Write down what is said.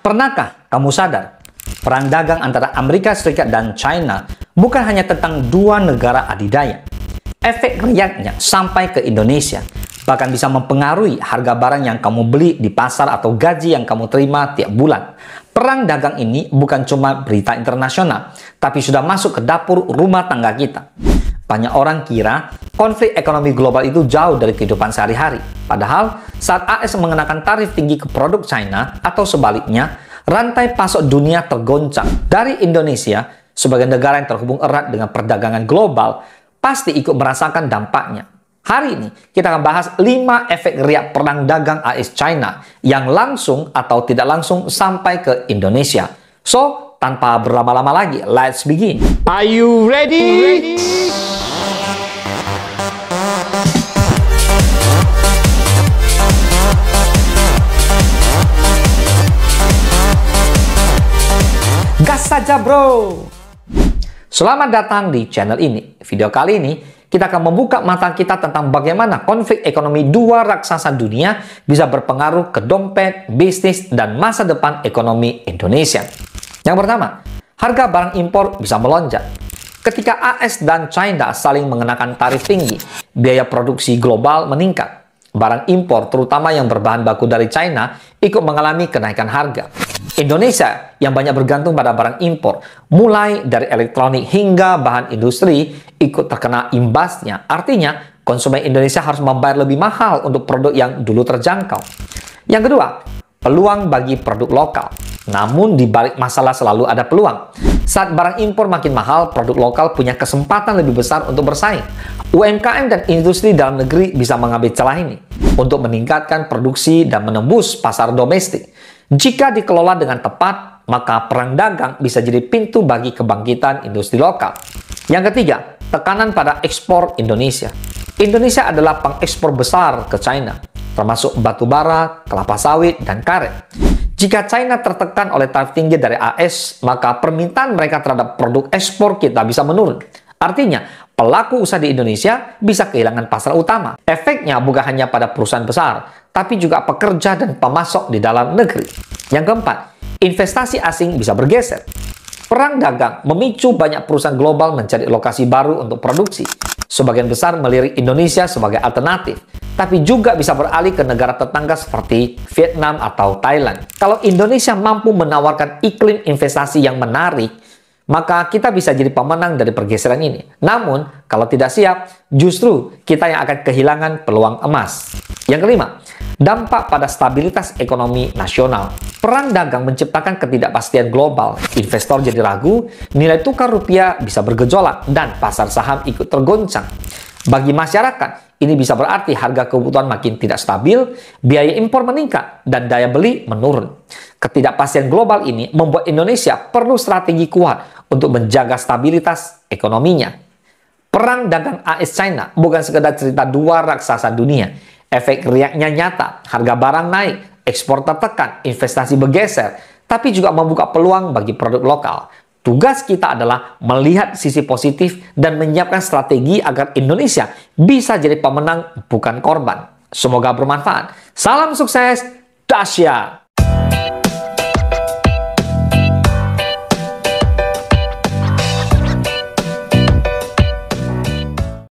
Pernahkah kamu sadar, perang dagang antara Amerika Serikat dan China bukan hanya tentang dua negara adidaya. Efek riaknya sampai ke Indonesia, bahkan bisa mempengaruhi harga barang yang kamu beli di pasar atau gaji yang kamu terima tiap bulan. Perang dagang ini bukan cuma berita internasional, tapi sudah masuk ke dapur rumah tangga kita. Banyak orang kira konflik ekonomi global itu jauh dari kehidupan sehari-hari. Padahal, saat AS mengenakan tarif tinggi ke produk China atau sebaliknya, rantai pasok dunia tergoncang. Dari Indonesia, sebagai negara yang terhubung erat dengan perdagangan global, pasti ikut merasakan dampaknya. Hari ini, kita akan bahas 5 efek riak perang dagang AS-China yang langsung atau tidak langsung sampai ke Indonesia. So, tanpa berlama-lama lagi, let's begin. Are you ready? Gas saja bro! Selamat datang di channel ini. Video kali ini kita akan membuka mata kita tentang bagaimana konflik ekonomi dua raksasa dunia bisa berpengaruh ke dompet, bisnis, dan masa depan ekonomi Indonesia. Yang pertama, harga barang impor bisa melonjak. Ketika AS dan China saling mengenakan tarif tinggi, biaya produksi global meningkat. Barang impor, terutama yang berbahan baku dari China, ikut mengalami kenaikan harga. Indonesia yang banyak bergantung pada barang impor, mulai dari elektronik hingga bahan industri, ikut terkena imbasnya. Artinya, konsumen Indonesia harus membayar lebih mahal untuk produk yang dulu terjangkau. Yang kedua, peluang bagi produk lokal. Namun, di balik masalah selalu ada peluang. Saat barang impor makin mahal, produk lokal punya kesempatan lebih besar untuk bersaing. UMKM dan industri dalam negeri bisa mengambil celah ini untuk meningkatkan produksi dan menembus pasar domestik. Jika dikelola dengan tepat, maka perang dagang bisa jadi pintu bagi kebangkitan industri lokal. Yang ketiga, tekanan pada ekspor Indonesia. Indonesia adalah pengekspor besar ke China, termasuk batu bara, kelapa sawit, dan karet. Jika China tertekan oleh tarif tinggi dari AS, maka permintaan mereka terhadap produk ekspor kita bisa menurun. Artinya, pelaku usaha di Indonesia bisa kehilangan pasar utama. Efeknya bukan hanya pada perusahaan besar, tapi juga pekerja dan pemasok di dalam negeri. Yang keempat, investasi asing bisa bergeser. Perang dagang memicu banyak perusahaan global mencari lokasi baru untuk produksi. Sebagian besar melirik Indonesia sebagai alternatif, tapi juga bisa beralih ke negara tetangga seperti Vietnam atau Thailand. Kalau Indonesia mampu menawarkan iklim investasi yang menarik, maka kita bisa jadi pemenang dari pergeseran ini. Namun, kalau tidak siap, justru kita yang akan kehilangan peluang emas. Yang kelima, dampak pada stabilitas ekonomi nasional. Perang dagang menciptakan ketidakpastian global. Investor jadi ragu, nilai tukar rupiah bisa bergejolak, dan pasar saham ikut tergoncang. Bagi masyarakat, ini bisa berarti harga kebutuhan makin tidak stabil, biaya impor meningkat, dan daya beli menurun. Ketidakpastian global ini membuat Indonesia perlu strategi kuat untuk menjaga stabilitas ekonominya. Perang dagang AS-China bukan sekedar cerita dua raksasa dunia. Efek riaknya nyata, harga barang naik, ekspor tertekan, investasi bergeser, tapi juga membuka peluang bagi produk lokal. Tugas kita adalah melihat sisi positif dan menyiapkan strategi agar Indonesia bisa jadi pemenang, bukan korban. Semoga bermanfaat. Salam sukses, dahsyat!